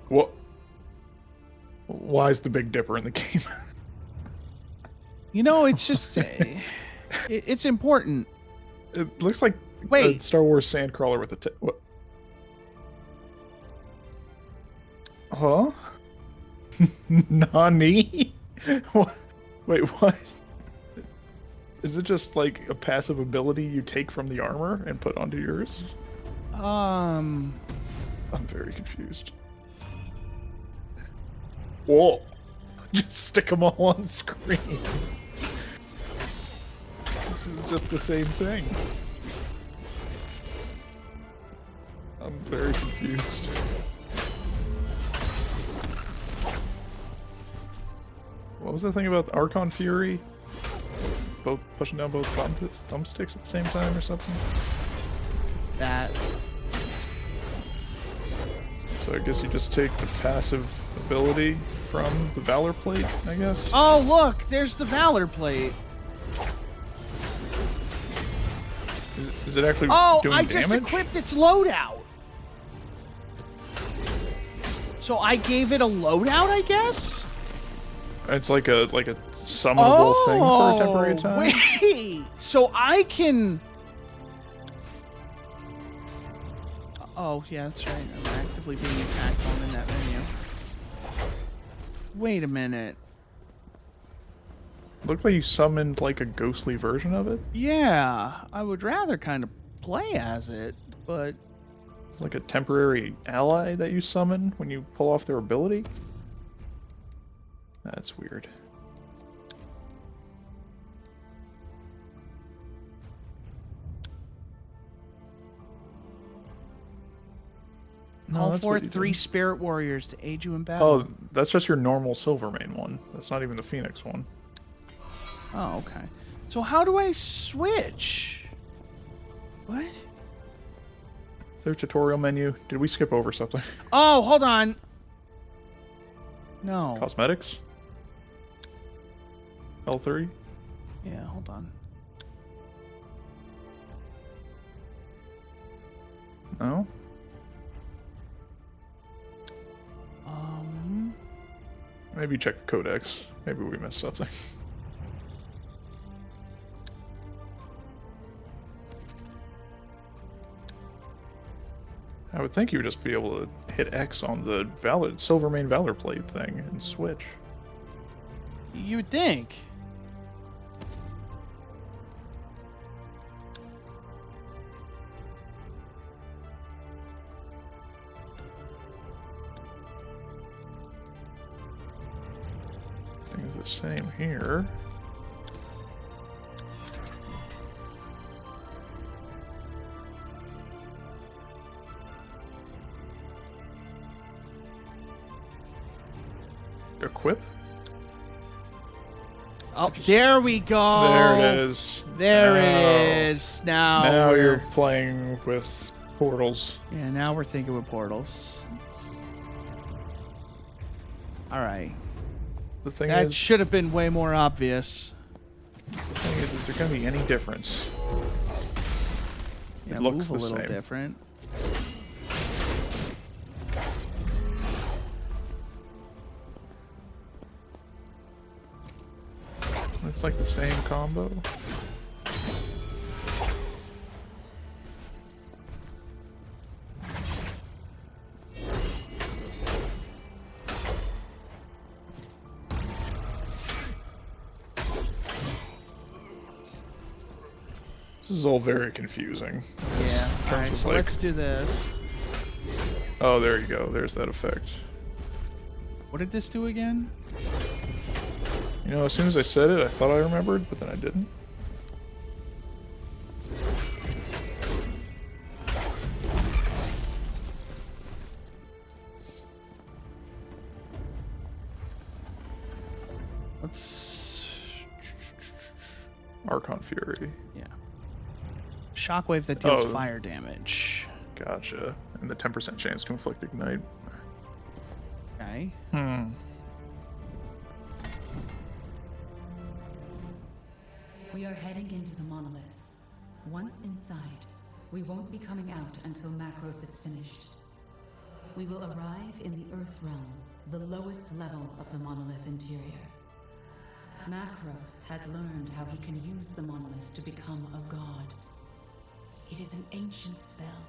B: What? Why is the Big Dipper in the game?
A: You know, it's just it's important.
B: It looks like
A: Wait.
B: a Star Wars sandcrawler with a what? Huh? Nani? What? Wait, what? Is it just like a passive ability you take from the armor and put onto yours? I'm very confused. Whoa! Just stick them all on screen. This is just the same thing. I'm very confused. What was the thing about the Archon Fury? Both pushing down both thumbsticks at the same time or something?
A: That.
B: So I guess you just take the passive ability from the Valor plate, I guess?
A: Oh, look, there's the Valor plate.
B: Is it actually
A: Oh,
B: doing
A: I
B: damage?
A: just equipped its loadout. So I gave it a loadout, I guess?
B: It's like a summonable thing for a temporary time?
A: Wait, so I can... Oh, yeah, that's right. I'm actively being attacked on in that menu. Wait a minute.
B: Looked like you summoned like a ghostly version of it.
A: Yeah, I would rather kind of play as it, but...
B: It's like a temporary ally that you summon when you pull off their ability. That's weird.
A: Call
B: that's
A: forth
B: what you
A: 3
B: did.
A: spirit warriors to aid you in battle.
B: Oh, that's just your normal Silvermane one. That's not even the Phoenix one.
A: Oh, okay. So how do I switch? What?
B: There's a tutorial menu. Did we skip over something?
A: Oh, hold on. No.
B: Cosmetics? L3?
A: Yeah, hold on.
B: No? Maybe check the codex. Maybe we missed something. I would think you would just be able to hit X on the Silvermane Valor plate thing and switch.
A: You would think.
B: Things the same here. Equip?
A: Oh, there we go.
B: There it is.
A: There
B: Now-
A: it is. Now
B: Now
A: we're...
B: you're playing with portals.
A: Yeah, now we're thinking with portals. All right.
B: The thing
A: That
B: is,
A: should have been way more obvious.
B: is there going to be any difference?
A: Yeah,
B: It looks
A: move a
B: the
A: little
B: same.
A: different.
B: Looks like the same combo. This is all very confusing.
A: Yeah. All right,
B: of
A: so
B: like-
A: let's do this.
B: Oh, there you go. There's that effect.
A: What did this do again?
B: You know, as soon as I said it, I thought I remembered, but then I didn't.
A: Let's.
B: Archon Fury.
A: Yeah. Shockwave that deals
B: Oh.
A: fire damage.
B: Gotcha. And the 10% chance to inflict ignite.
A: Okay.
C: We are heading into the monolith. Once inside, we won't be coming out until Macros is finished. We will arrive in the Earth Realm, the lowest level of the monolith interior. Macros has learned how he can use the monolith to become a god. It is an ancient spell,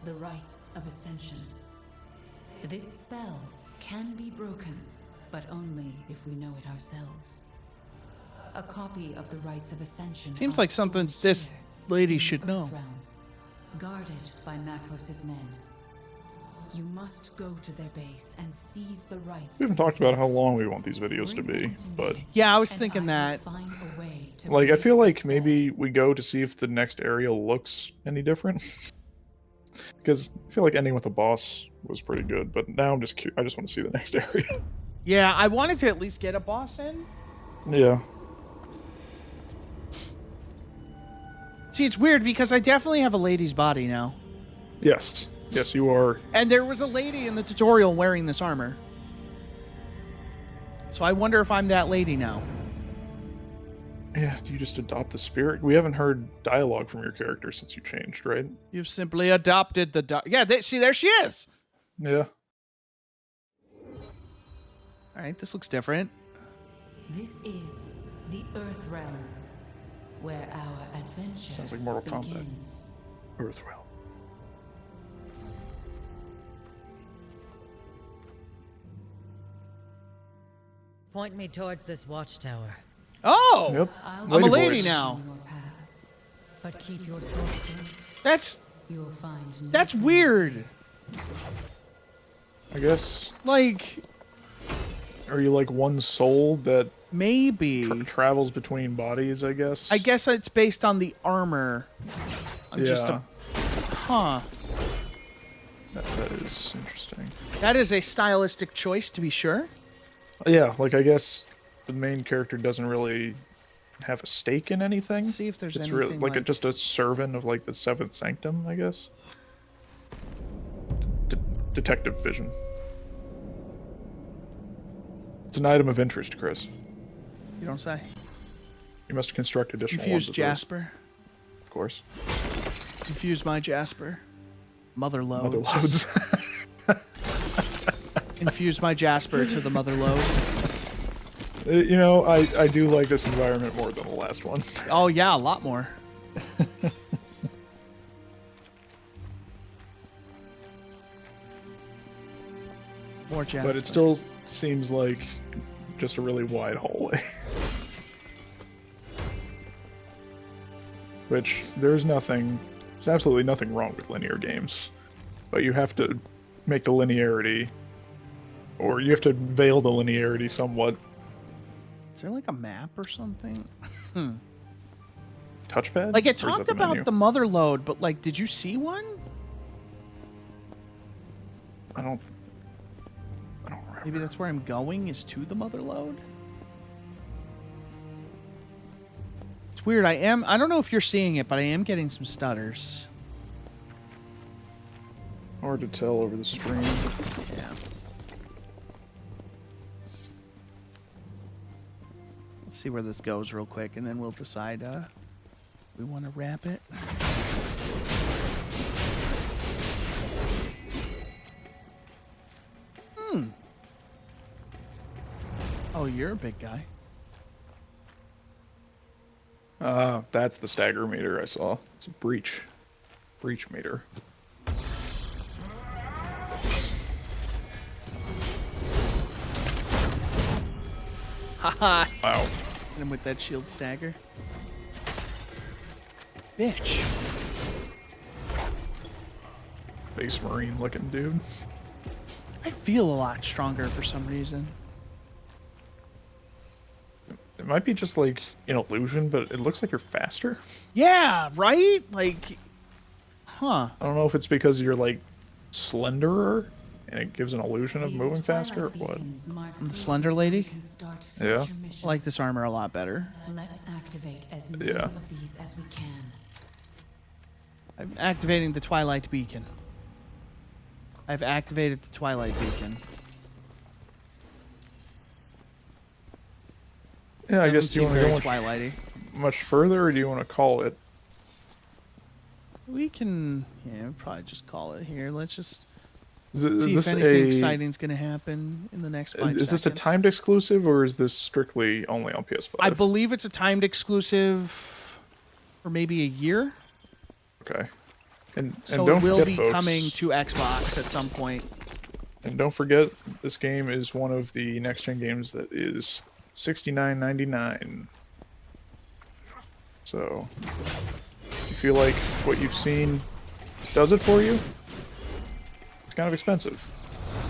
C: the Rites of Ascension. This spell can be broken, but only if we know it ourselves. A copy of the Rites of Ascension
A: Seems
C: are
A: like something
C: stored
A: this
C: here,
A: lady
C: in the
A: should know.
C: Earth Realm, guarded by Macros' men. You must go to their base and seize the rights.
B: We haven't talked about how long we want these videos to be, but
A: Yeah, I was thinking that.
B: like I feel like maybe we go to see if the next area looks any different. Because I feel like ending with a boss was pretty good, but now I just want to see the next area.
A: Yeah, I wanted to at least get a boss in.
B: Yeah.
A: See, it's weird because I definitely have a lady's body now.
B: Yes. Yes, you are.
A: And there was a lady in the tutorial wearing this armor. So I wonder if I'm that lady now.
B: Yeah, do you just adopt the spirit? We haven't heard dialogue from your character since you changed, right?
A: You've simply adopted the... Yeah, see, there she is!
B: Yeah.
A: Alright, this looks different.
C: This is the Earth Realm, where our adventure
B: Sounds like Mortal Kombat.
C: begins.
B: Earthrealm.
E: Point me towards this watchtower.
A: Oh!
B: Yep.
C: I'll
A: I'm a
B: Lady
A: lady
B: voice.
A: now.
C: on your path, but keep your distance.
A: That's
C: You'll find no
A: that's
C: peace.
A: weird.
B: I guess.
A: Like,
B: Are you like one soul that
A: maybe.
B: travels between bodies, I guess?
A: I guess it's based on the armor. I'm just
B: Yeah.
A: Huh.
B: That is interesting.
A: That is a stylistic choice, to be sure.
B: Yeah, like I guess the main character doesn't really have a stake in anything.
A: Let's see if there's
B: it's
A: anything
B: really like,
A: like-
B: just a servant of like the Seventh Sanctum, I guess. Detective vision. It's an item of interest, Chris.
A: You don't say.
B: You must construct additional
A: Confuse
B: ones of those,
A: Jasper.
B: of course.
A: Confuse my Jasper. Mother loads.
B: Other loads.
A: Infuse my Jasper to the mother load.
B: You know, I do like this environment more than the last one.
A: Oh yeah, a lot more. More Jasper.
B: But it still seems like just a really wide hallway. Which, there's absolutely nothing wrong with linear games. But you have to make the linearity, or you have to veil the linearity somewhat.
A: Is there like a map or something?
B: Touchpad?
A: Like it
B: Or is that
A: talked
B: the
A: about
B: menu?
A: the mother load, but like, did you see one?
B: I don't remember.
A: Maybe that's where I'm going, is to the mother load? It's weird, I don't know if you're seeing it, but I am getting some stutters.
B: Hard to tell over the stream.
A: Yeah. Let's see where this goes real quick, and then we'll decide we want to wrap it. Oh, you're a big guy.
B: That's the stagger meter I saw. It's a breach meter.
A: Haha.
B: Wow.
A: Hit him with that shield stagger. Bitch.
B: Base Marine looking dude.
A: I feel a lot stronger for some reason.
B: It might be just like an illusion, but it looks like you're faster.
A: Yeah, right? Like, huh.
B: I don't know if it's because you're like slenderer and it gives an illusion of moving faster or what?
A: The Slender Lady?
B: Yeah.
A: I like this armor a lot better.
C: Let's activate as many
B: Yeah.
C: of these as we can.
A: I'm activating the Twilight Beacon. I've activated the Twilight Beacon.
B: Yeah, I
A: Doesn't
B: guess do you
A: seem
B: want to
A: very
B: go
A: Twilighty.
B: much further, or do you want to call it?
A: We can, we'll probably just call it here. Let's just
B: Is
A: see
B: this
A: if anything
B: a
A: exciting's going to happen in the next 5 seconds.
B: is this a timed exclusive, or is this strictly only on PS5?
A: I believe it's a timed exclusive for maybe a year.
B: Okay. And
A: So
B: don't
A: it will
B: forget,
A: be
B: folks,
A: coming to Xbox at some point.
B: And don't forget, this game is one of the next-gen games that is $69.99. So, if you feel like what you've seen does it for you, it's kind of expensive.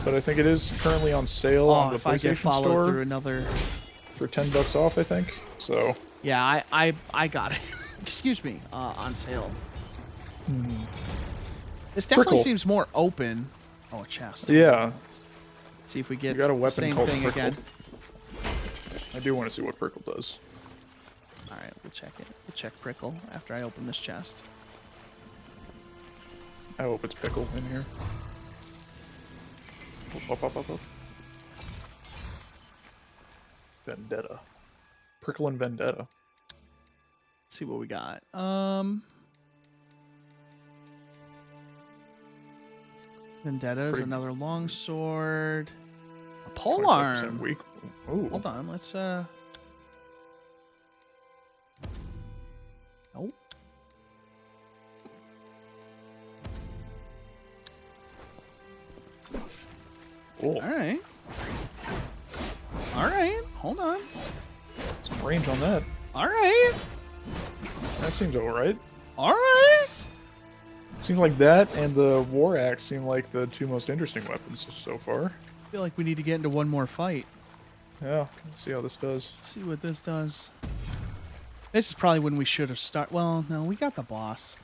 B: But I think it is currently on sale on the
A: if I get
B: PlayStation
A: followed
B: Store
A: through another...
B: for $10 off, I think. So,
A: Yeah, I got it. Excuse me, on sale. This definitely
B: Prickle.
A: seems more open. Oh, a chest.
B: yeah,
A: See if we get
B: you got a
A: the
B: weapon
A: same
B: called
A: thing
B: Prickle.
A: again.
B: I do want to see what Prickle does.
A: All right, we'll check it. We'll check Prickle after I open this chest.
B: I hope it's Pickle in here. Up. Vendetta. Prickle and Vendetta.
A: Let's see what we got. Vendetta is
B: Pretty-
A: another longsword. A pole
B: 25%
A: arm.
B: weak. Ooh.
A: Hold on, let's Oh.
B: Cool.
A: All right. All right. Hold on.
B: Some range on that.
A: All right.
B: That seems alright.
A: All right.
B: Seems like that and the War Axe seem like the two most interesting weapons so far.
A: I feel like we need to get into one more fight.
B: Yeah, let's see how this does.
A: Let's see what this does. This is probably when we should have started. Well, no, we got the boss.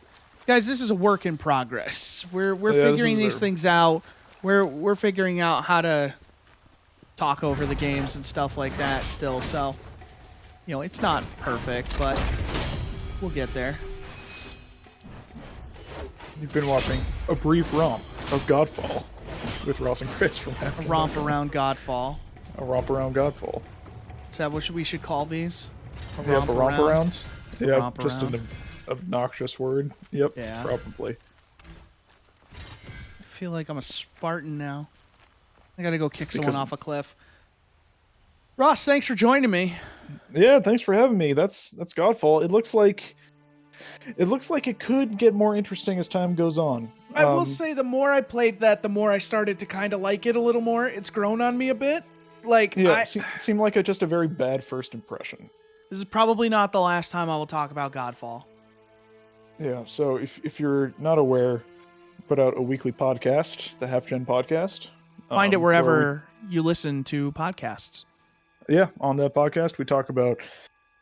A: Guys, this is a work in progress. We're
B: Yeah, this
A: figuring
B: is
A: these
B: a-
A: things out. We're figuring out how to talk over the games and stuff like that still. So, it's not perfect, but we'll get there.
B: You've been watching a brief romp of Godfall with Ross and Chris from
A: A romp around Godfall.
B: A romp around Godfall.
A: Is that what we should call these?
B: Yep, a romp around. Yeah,
A: Romp
B: just
A: around.
B: an obnoxious word. Yep,
A: Yeah.
B: probably.
A: I feel like I'm a Spartan now. I gotta go kick someone
B: Because-
A: off a cliff. Ross, thanks for joining me.
B: Yeah, thanks for having me. That's Godfall. It looks like it could get more interesting as time goes on.
A: I will say the more I played that, the more I started to kind of like it a little more. It's grown on me a bit. Like,
B: Yeah, seemed like just a very bad first impression.
A: this is probably not the last time I will talk about Godfall.
B: Yeah, so if you're not aware, put out a weekly podcast, the HalfGen podcast.
A: Find it
B: where
A: wherever you listen to podcasts.
B: on that podcast, we talk about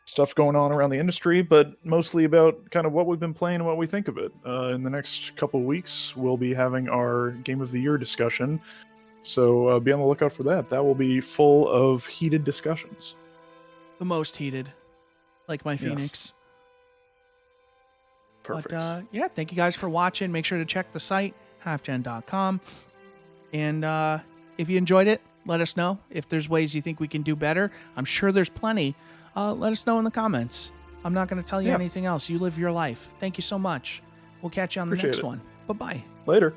B: stuff going on around the industry, but mostly about kind of what we've been playing and what we think of it. In the next couple of weeks, we'll be having our Game of the Year discussion, so be on the lookout for that. That will be full of heated discussions.
A: The most heated. Like my
B: Yes.
A: Phoenix.
B: Perfect.
A: But, yeah, thank you guys for watching. Make sure to check the site, halfgen.com. And if you enjoyed it, let us know. If there's ways you think we can do better, I'm sure there's plenty. Let us know in the comments. I'm not going to tell you
B: Yeah.
A: anything else. You live your life. Thank you so much. We'll catch you on the
B: Appreciate
A: next
B: it.
A: one. Bye-bye.
B: Later.